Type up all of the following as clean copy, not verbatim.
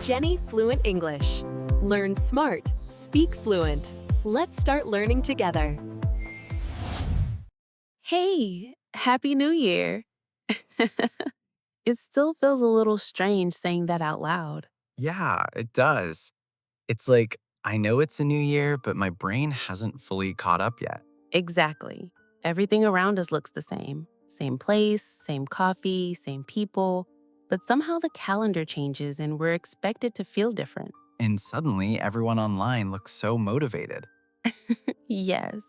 Jenny Fluent English. Learn smart, speak fluent. Let's start learning together. Hey, Happy New Year. It still feels a little strange saying that out loud. Yeah, it does. It's like, I know it's a new year, but my brain hasn't fully caught up yet. Exactly. Everything around us looks the same. Same place, same coffee, same people. But somehow the calendar changes and we're expected to feel different. And suddenly, everyone online looks so motivated. Yes.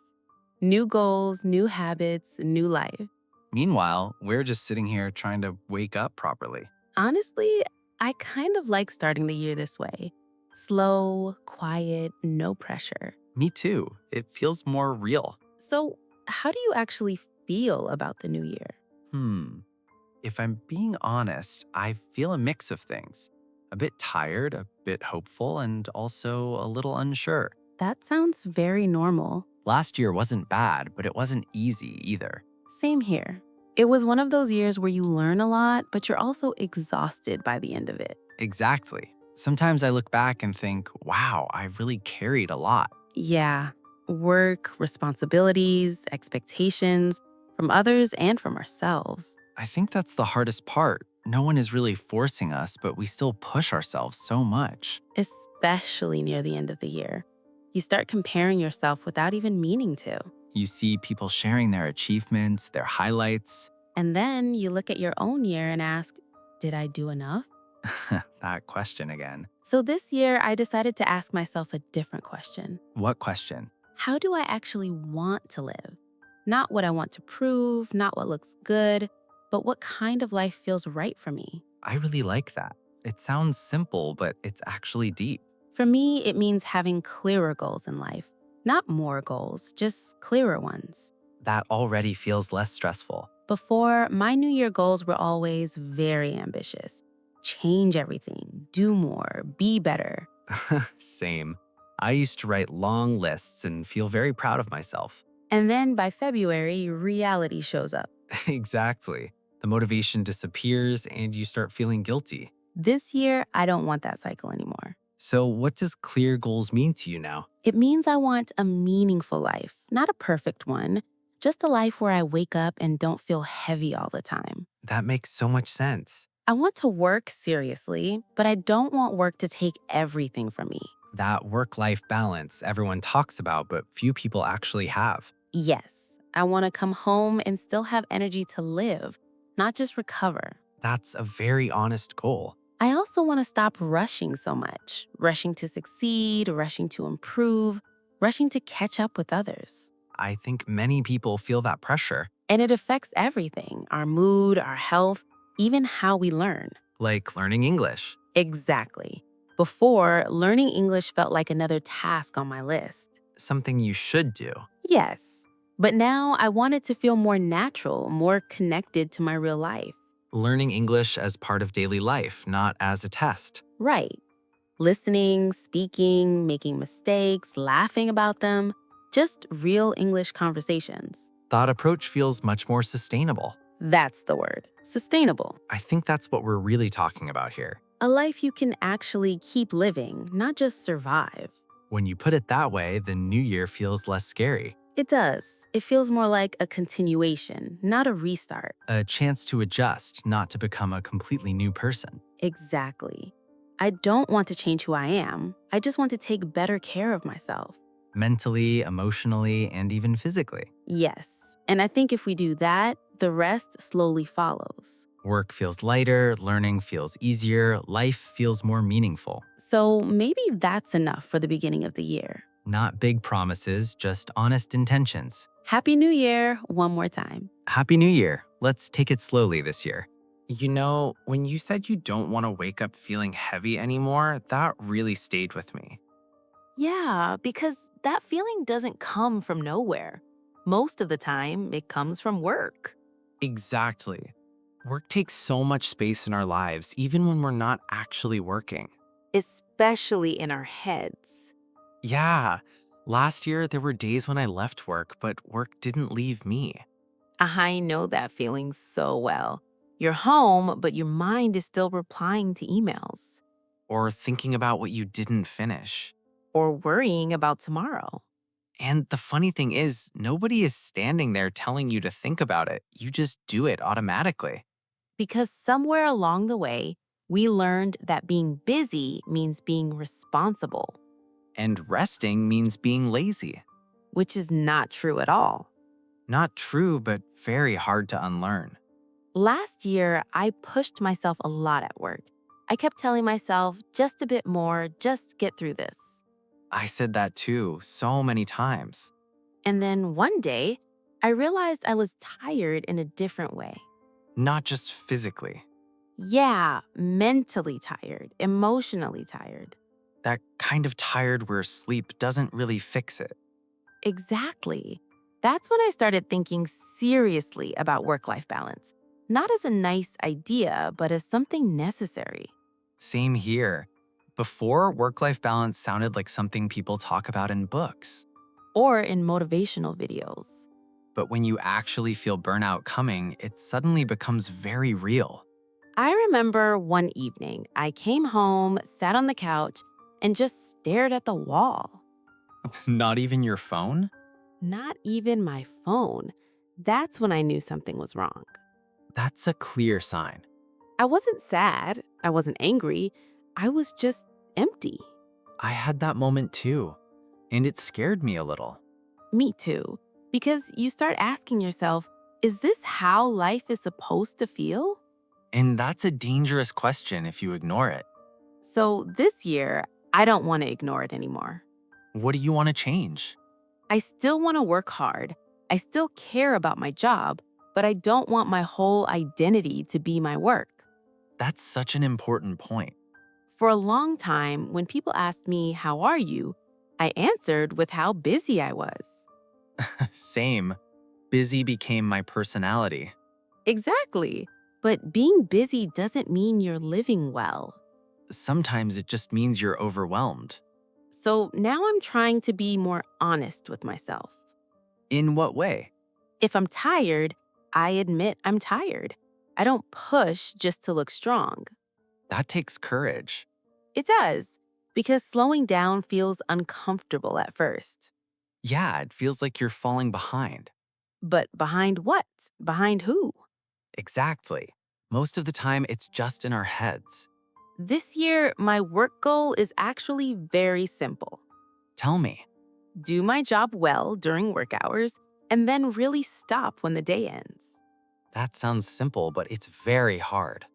New goals, new habits, new life. Meanwhile, we're just sitting here trying to wake up properly. Honestly, I kind of like starting the year this way. Slow, quiet, no pressure. Me too. It feels more real. So, how do you actually feel about the new year? Hmm. If I'm being honest, I feel a mix of things. A bit tired, a bit hopeful, and also a little unsure. That sounds very normal. Last year wasn't bad, but it wasn't easy either. Same here. It was one of those years where you learn a lot, but you're also exhausted by the end of it. Exactly. Sometimes I look back and think, wow, I really carried a lot. Yeah, work, responsibilities, expectations from others and from ourselves. I think that's the hardest part. No one is really forcing us, but we still push ourselves so much. Especially near the end of the year. You start comparing yourself without even meaning to. You see people sharing their achievements, their highlights. And then you look at your own year and ask, did I do enough? That question again. So this year, I decided to ask myself a different question. What question? How do I actually want to live? Not what I want to prove, not what looks good, but what kind of life feels right for me. I really like that. It sounds simple, but it's actually deep. For me, it means having clearer goals in life. Not more goals, just clearer ones. That already feels less stressful. Before, my New Year goals were always very ambitious. Change everything, do more, be better. Same. I used to write long lists and feel very proud of myself. And then by February, reality shows up. Exactly. The motivation disappears and you start feeling guilty. This year, I don't want that cycle anymore. So, what does clear goals mean to you now? It means I want a meaningful life, not a perfect one, just a life where I wake up and don't feel heavy all the time. That makes so much sense. I want to work seriously, but I don't want work to take everything from me. That work life balance everyone talks about, but few people actually have. Yes, I want to come home and still have energy to live, not just recover. That's a very honest goal. I also want to stop rushing so much, rushing to succeed, rushing to improve, rushing to catch up with others. I think many people feel that pressure, And it affects everything, our mood, our health, even how we learn. like learning English. Exactly. Before, learning English felt like another task on my list. Something you should do. Yes. But now I want it to feel more natural, more connected to my real life. Learning English as part of daily life, not as a test. Right. Listening, speaking, making mistakes, laughing about them. Just real English conversations. That approach feels much more sustainable. That's the word. Sustainable. I think that's what we're really talking about here. A life you can actually keep living, not just survive. When you put it that way, the new year feels less scary. It does. It feels more like a continuation, not a restart. A chance to adjust, not to become a completely new person. Exactly. I don't want to change who I am. I just want to take better care of myself. Mentally, emotionally, and even physically. Yes. And I think if we do that, the rest slowly follows. Work feels lighter, learning feels easier, life feels more meaningful. So maybe that's enough for the beginning of the year. Not big promises, just honest intentions. Happy New Year one more time. Happy New Year. Let's take it slowly this year. You know, when you said you don't want to wake up feeling heavy anymore, that really stayed with me. Yeah, because that feeling doesn't come from nowhere. Most of the time, it comes from work. Exactly. Work takes so much space in our lives, even when we're not actually working. Especially in our heads. Yeah, last year there were days when I left work, but work didn't leave me. I know that feeling so well. You're home, but your mind is still replying to emails. or thinking about what you didn't finish. or worrying about tomorrow. And the funny thing is, nobody is standing there telling you to think about it. You just do it automatically. Because somewhere along the way, we learned that being busy means being responsible, And resting means being lazy. which is not true at all. Not true, but very hard to unlearn. Last year, I pushed myself a lot at work. I kept telling myself, just a bit more, just get through this. I said that too, so many times. And then one day, I realized I was tired in a different way. Not just physically. Yeah, mentally tired, emotionally tired. That kind of tired where sleep doesn't really fix it. Exactly. That's when I started thinking seriously about work-life balance. Not as a nice idea, but as something necessary. Same here. Before, work-life balance sounded like something people talk about in books. Or in motivational videos. But when you actually feel burnout coming, it suddenly becomes very real. I remember one evening, I came home, sat on the couch, and just stared at the wall. Not even your phone? Not even my phone. That's when I knew something was wrong. That's a clear sign. I wasn't sad. I wasn't angry. I was just empty. I had that moment too, and it scared me a little. Me too. Because you start asking yourself, is this how life is supposed to feel? And that's a dangerous question if you ignore it. So this year, I don't want to ignore it anymore. What do you want to change? I still want to work hard. I still care about my job, but I don't want my whole identity to be my work. That's such an important point. For a long time, when people asked me, "How are you?" I answered with how busy I was. Same. Busy became my personality. Exactly. But being busy doesn't mean you're living well. Sometimes it just means you're overwhelmed. So now I'm trying to be more honest with myself. In what way? If I'm tired, I admit I'm tired. I don't push just to look strong. That takes courage. It does, because slowing down feels uncomfortable at first. Yeah, it feels like you're falling behind. But behind what? Behind who? Exactly. Most of the time, it's just in our heads. This year, my work goal is actually very simple. Tell me. Do my job well during work hours, and then really stop when the day ends. That sounds simple, but it's very hard.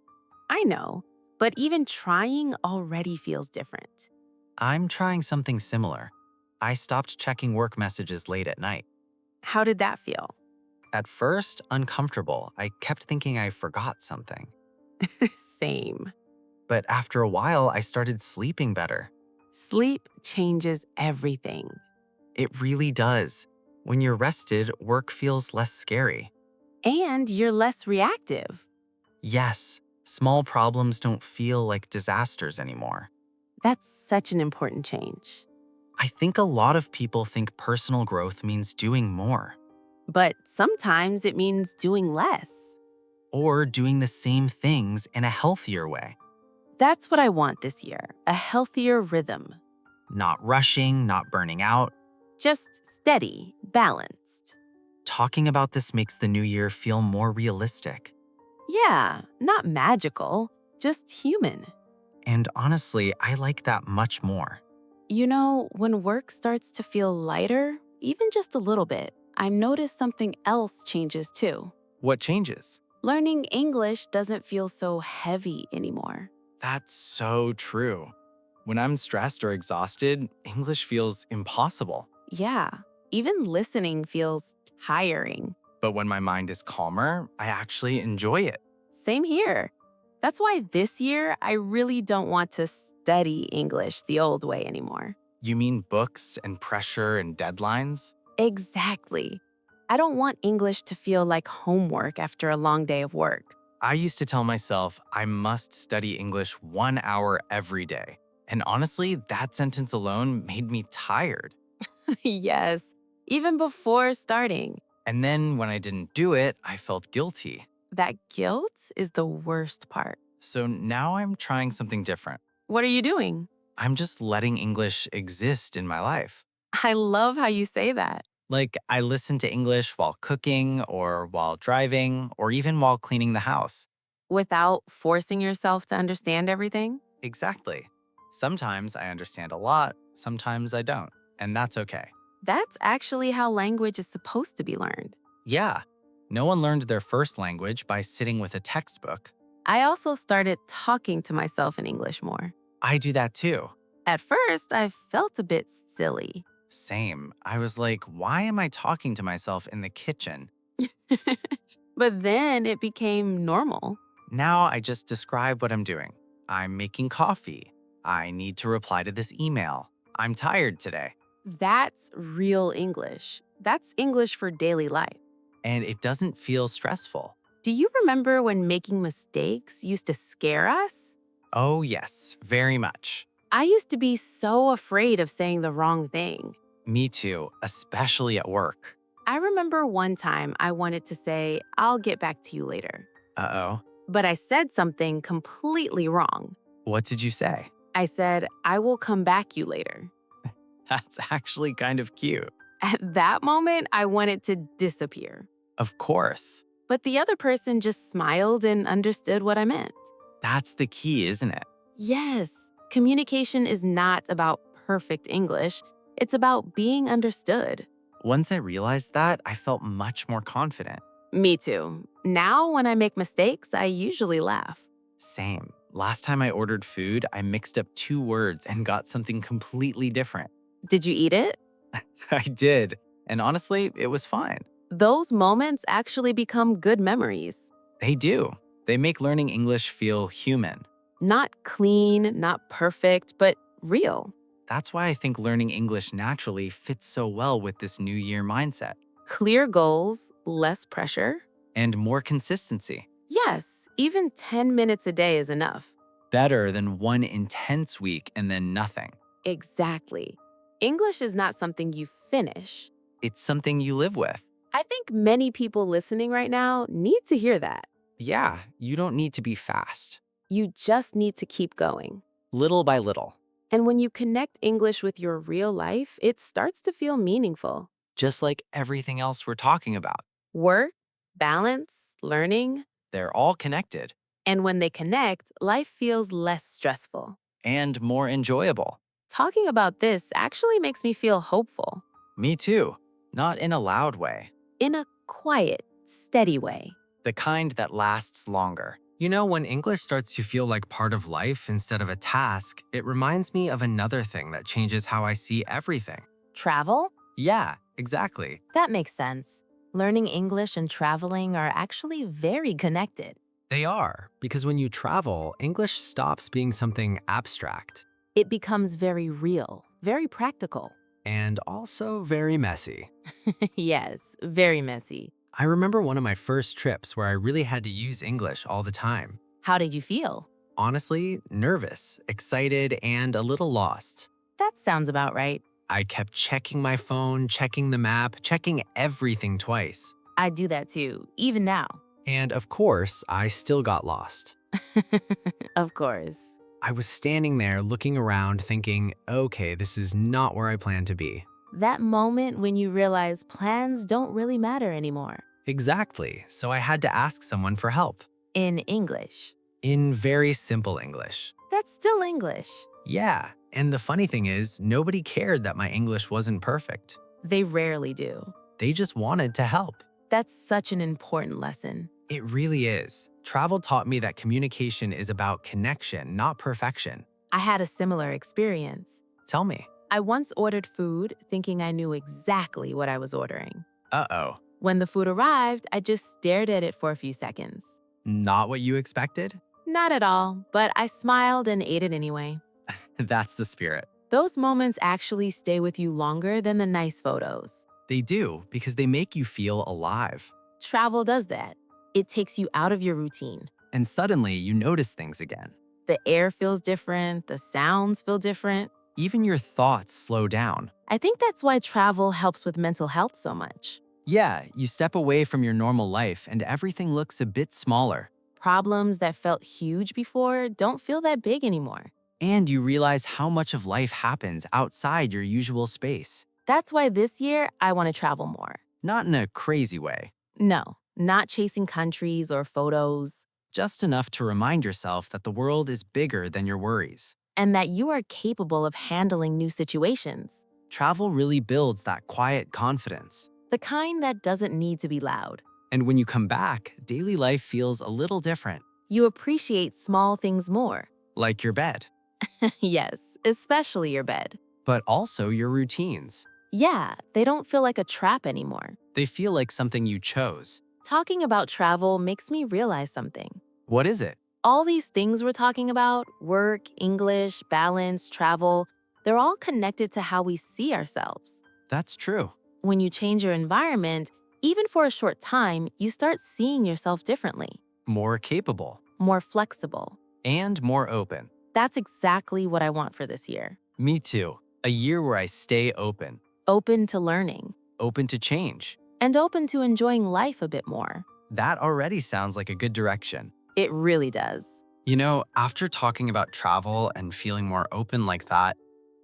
I know, but even trying already feels different. I'm trying something similar. I stopped checking work messages late at night. How did that feel? At first, uncomfortable. I kept thinking I forgot something. Same. But after a while, I started sleeping better. Sleep changes everything. It really does. When you're rested, work feels less scary. And you're less reactive. Yes, small problems don't feel like disasters anymore. That's such an important change. I think a lot of people think personal growth means doing more But sometimes it means doing less. or doing the same things in a healthier way. That's what I want this year, a healthier rhythm. Not rushing, not burning out. Just steady, balanced. Talking about this makes the new year feel more realistic. Yeah, not magical, just human. And honestly, I like that much more. You know, when work starts to feel lighter, even just a little bit, I've noticed something else changes too. What changes? Learning English doesn't feel so heavy anymore. That's so true. When I'm stressed or exhausted, English feels impossible. Yeah, even listening feels tiring. But when my mind is calmer, I actually enjoy it. Same here. That's why this year, I really don't want to study English the old way anymore. You mean books and pressure and deadlines? Exactly. I don't want English to feel like homework after a long day of work. I used to tell myself I must study English 1 hour every day. And honestly, that sentence alone made me tired. Yes, even before starting. And then when I didn't do it, I felt guilty. That guilt is the worst part. So now I'm trying something different. What are you doing? I'm just letting English exist in my life. I love how you say that. Like, I listen to English while cooking or while driving or even while cleaning the house. Without forcing yourself to understand everything? Exactly. Sometimes I understand a lot, sometimes I don't, and that's okay. That's actually how language is supposed to be learned. Yeah, no one learned their first language by sitting with a textbook. I also started talking to myself in English more. I do that too. At first, I felt a bit silly. Same. I was like, why am I talking to myself in the kitchen? But then it became normal. Now I just describe what I'm doing. I'm making coffee. I need to reply to this email. I'm tired today. That's real English. That's English for daily life. And it doesn't feel stressful. Do you remember when making mistakes used to scare us? Oh, yes, very much. I used to be so afraid of saying the wrong thing. Me too, especially at work. I remember one time I wanted to say, I'll get back to you later. Uh-oh. But I said something completely wrong. What did you say? I said, I will come back you later. That's actually kind of cute. At that moment, I wanted to disappear. Of course. But the other person just smiled and understood what I meant. That's the key, isn't it? Yes, communication is not about perfect English. It's about being understood. Once I realized that, I felt much more confident. Me too. Now, when I make mistakes, I usually laugh. Same. Last time I ordered food, I mixed up two words and got something completely different. Did you eat it? I did. And honestly, it was fine. Those moments actually become good memories. They do. They make learning English feel human. Not clean, not perfect, but real. That's why I think learning English naturally fits so well with this New Year mindset. Clear goals, less pressure. And more consistency. Yes, even 10 minutes a day is enough. Better than one intense week and then nothing. Exactly. English is not something you finish. It's something you live with. I think many people listening right now need to hear that. Yeah, you don't need to be fast. You just need to keep going. Little by little. And when you connect English with your real life, it starts to feel meaningful. Just like everything else we're talking about. Work, balance, learning. They're all connected And when they connect, life feels less stressful. and more enjoyable. Talking about this actually makes me feel hopeful. Me too. Not in a loud way. In a quiet, steady way. The kind that lasts longer. You know, when English starts to feel like part of life instead of a task, it reminds me of another thing that changes how I see everything. Travel? Yeah, exactly. That makes sense. Learning English and traveling are actually very connected. They are, because when you travel, English stops being something abstract It becomes very real, very practical. and also very messy. Yes, very messy. I remember one of my first trips where I really had to use English all the time. How did you feel? Honestly, nervous, excited, and a little lost. That sounds about right. I kept checking my phone, checking the map, checking everything twice. I do that too, even now. And of course, I still got lost. Of course. I was standing there looking around thinking, okay, this is not where I planned to be. That moment when you realize plans don't really matter anymore. Exactly, so I had to ask someone for help. In English. In very simple English. That's still English. Yeah, and the funny thing is, nobody cared that my English wasn't perfect. They rarely do. They just wanted to help. That's such an important lesson. It really is. Travel taught me that communication is about connection, not perfection. I had a similar experience. Tell me. I once ordered food thinking I knew exactly what I was ordering. Uh-oh. When the food arrived, I just stared at it for a few seconds. Not what you expected? Not at all, but I smiled and ate it anyway. That's the spirit. Those moments actually stay with you longer than the nice photos. They do, because they make you feel alive. Travel does that. It takes you out of your routine. And suddenly you notice things again. The air feels different, the sounds feel different. Even your thoughts slow down. I think that's why travel helps with mental health so much. Yeah, you step away from your normal life and everything looks a bit smaller. Problems that felt huge before don't feel that big anymore. And you realize how much of life happens outside your usual space. That's why this year I want to travel more. Not in a crazy way, No, not chasing countries or photos, just enough to remind yourself that the world is bigger than your worries. and that you are capable of handling new situations. Travel really builds that quiet confidence. The kind that doesn't need to be loud. And when you come back, daily life feels a little different, You appreciate small things more. like your bed, Yes, especially your bed. but also your routines. Yeah, they don't feel like a trap anymore. They feel like something you chose. Talking about travel makes me realize something. What is it? All these things we're talking about, work, English, balance, travel, they're all connected to how we see ourselves. That's true. When you change your environment, even for a short time, you start seeing yourself differently, More capable more flexible. and more open. That's exactly what I want for this year. Me too. A year where I stay open, Open to learning, open to change. and open to enjoying life a bit more. That already sounds like a good direction. It really does. You know, after talking about travel and feeling more open like that,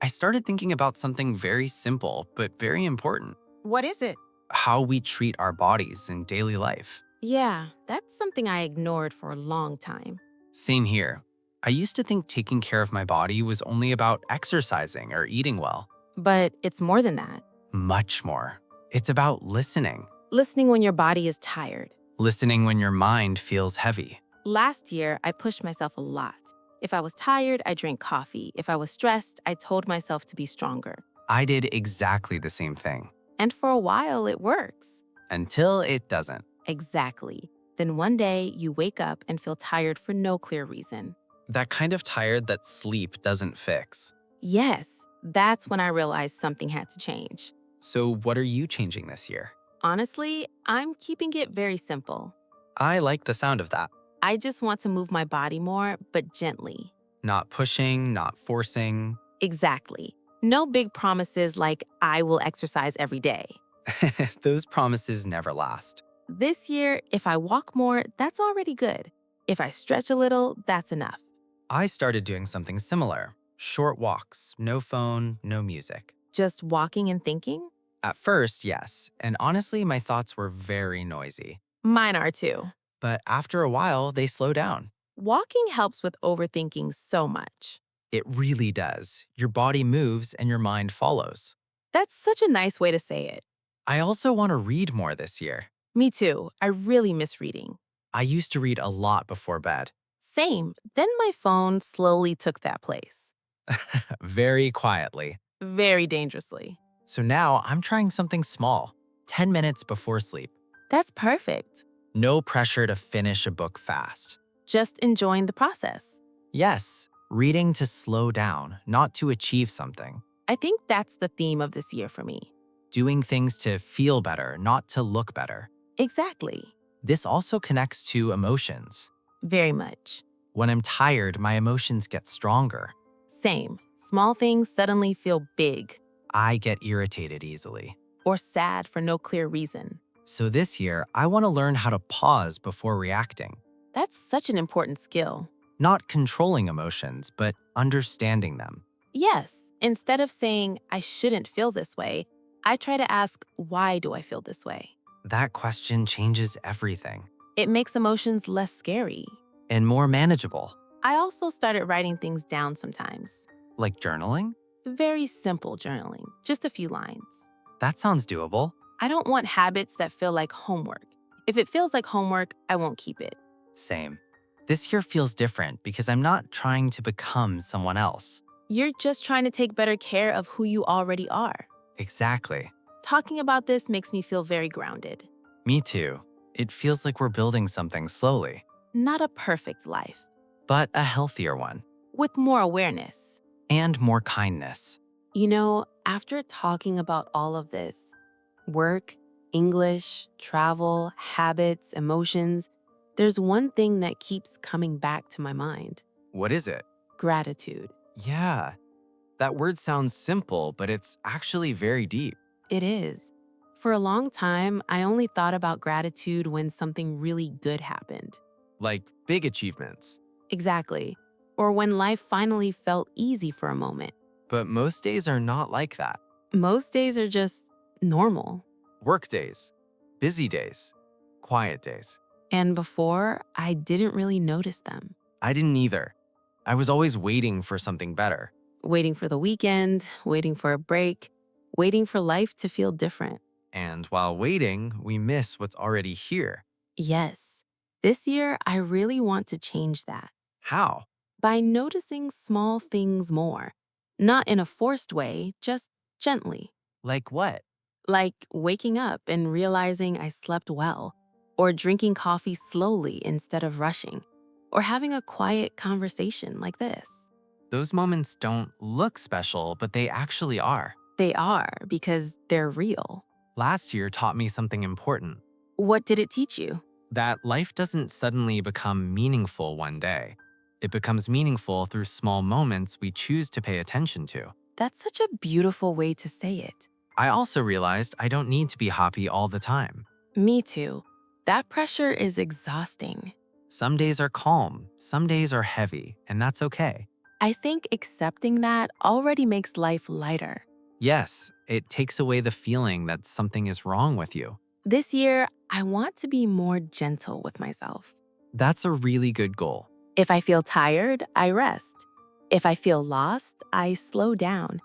I started thinking about something very simple but very important: What is it? how we treat our bodies in daily life. Yeah, that's something I ignored for a long time. Same here. I used to think taking care of my body was only about exercising or eating well. But it's more than that. Much more. It's about listening. Listening when your body is tired. Listening when your mind feels heavy. Last year, I pushed myself a lot. If I was tired, I drank coffee. If I was stressed, I told myself to be stronger. I did exactly the same thing. And for a while, it works. Until it doesn't. Exactly. Then one day, you wake up and feel tired for no clear reason. That kind of tired that sleep doesn't fix. Yes, that's when I realized something had to change. So what are you changing this year? Honestly, I'm keeping it very simple. I like the sound of that. I just want to move my body more, but gently. Not pushing, not forcing. Exactly. No big promises like I will exercise every day. Those promises never last. This year, if I walk more, that's already good. If I stretch a little, that's enough. I started doing something similar. Short walks, no phone, no music. Just walking and thinking? At first, yes, and honestly, my thoughts were very noisy. Mine are too. But after a while, they slow down. Walking helps with overthinking so much. It really does. Your body moves and your mind follows. That's such a nice way to say it. I also want to read more this year. Me too. I really miss reading. I used to read a lot before bed. Same. Then my phone slowly took that place. Very quietly. Very dangerously. So now I'm trying something small, 10 minutes before sleep. That's perfect. No pressure to finish a book fast. Just enjoying the process. Yes, reading to slow down, not to achieve something. I think that's the theme of this year for me. Doing things to feel better, not to look better. Exactly. This also connects to emotions. Very much. When I'm tired, my emotions get stronger. Same. Small things suddenly feel big I get irritated easily. or sad for no clear reason. So this year, I want to learn how to pause before reacting. That's such an important skill. Not controlling emotions, but understanding them. Yes, instead of saying, I shouldn't feel this way, I try to ask, why do I feel this way? That question changes everything. It makes emotions less scary. And more manageable. I also started writing things down sometimes. Like journaling? Very simple journaling, just a few lines. That sounds doable. I don't want habits that feel like homework. If it feels like homework, I won't keep it. Same. This year feels different because I'm not trying to become someone else. You're just trying to take better care of who you already are. Exactly. Talking about this makes me feel very grounded. Me too. It feels like we're building something slowly, Not a perfect life, but a healthier one. with more awareness. And more kindness. You know, after talking about all of this work, English, travel, habits, emotions there's one thing that keeps coming back to my mind What is it? gratitude. Yeah. That word sounds simple, but it's actually very deep. It is. For a long time, I only thought about gratitude when something really good happened. Like big achievements. Exactly. or when life finally felt easy for a moment. But most days are not like that. Most days are just normal. Work days, busy days, quiet days. And before, I didn't really notice them. I didn't either. I was always waiting for something better. Waiting for the weekend, waiting for a break, waiting for life to feel different. And while waiting, we miss what's already here. Yes, this year I really want to change that How? by noticing small things more. Not in a forced way, just gently. Like what? Like waking up and realizing I slept well, or drinking coffee slowly instead of rushing, or having a quiet conversation like this. Those moments don't look special, but they actually are. They are because they're real. Last year taught me something important. What did it teach you? That life doesn't suddenly become meaningful one day. It becomes meaningful through small moments we choose to pay attention to. That's such a beautiful way to say it. I also realized I don't need to be happy all the time. Me too. That pressure is exhausting. Some days are calm, some days are heavy, and that's okay. I think accepting that already makes life lighter. Yes, it takes away the feeling that something is wrong with you. This year, I want to be more gentle with myself. That's a really good goal. If I feel tired, I rest. If I feel lost, I slow down.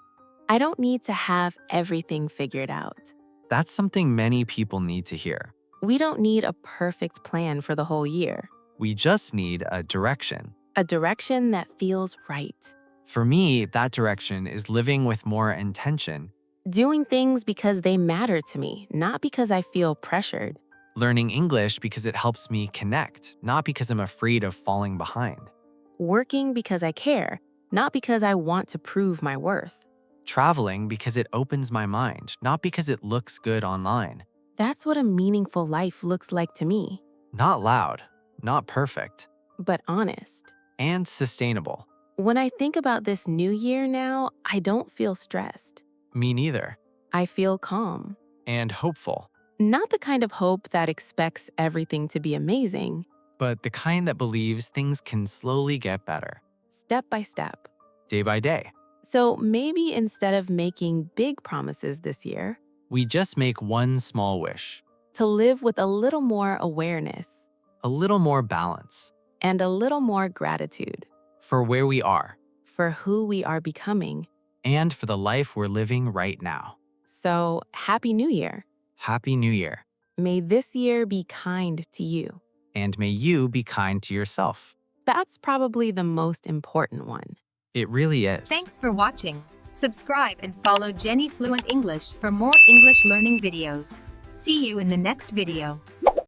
I don't need to have everything figured out. That's something many people need to hear. We don't need a perfect plan for the whole year. We just need a direction. A direction that feels right. For me, that direction is living with more intention, Doing things because they matter to me, not because I feel pressured. learning English because it helps me connect, not because I'm afraid of falling behind. Working because I care, not because I want to prove my worth. Traveling because it opens my mind, not because it looks good online. That's what a meaningful life looks like to me, Not loud, not perfect, but honest. and sustainable. When I think about this new year now, I don't feel stressed. Me neither. I feel calm. And hopeful, Not the kind of hope that expects everything to be amazing, but the kind that believes things can slowly get better, step by step. day by day. So maybe instead of making big promises this year, We just make one small wish, to live with a little more awareness a little more balance and a little more gratitude for where we are for who we are becoming. and for the life we're living right now. So, Happy New Year. Happy New Year, May this year be kind to you. and may you be kind to yourself. That's probably the most important one. It really is. Thanks for watching. Subscribe and follow Jenny Fluent English for more English learning videos. See you in the next video.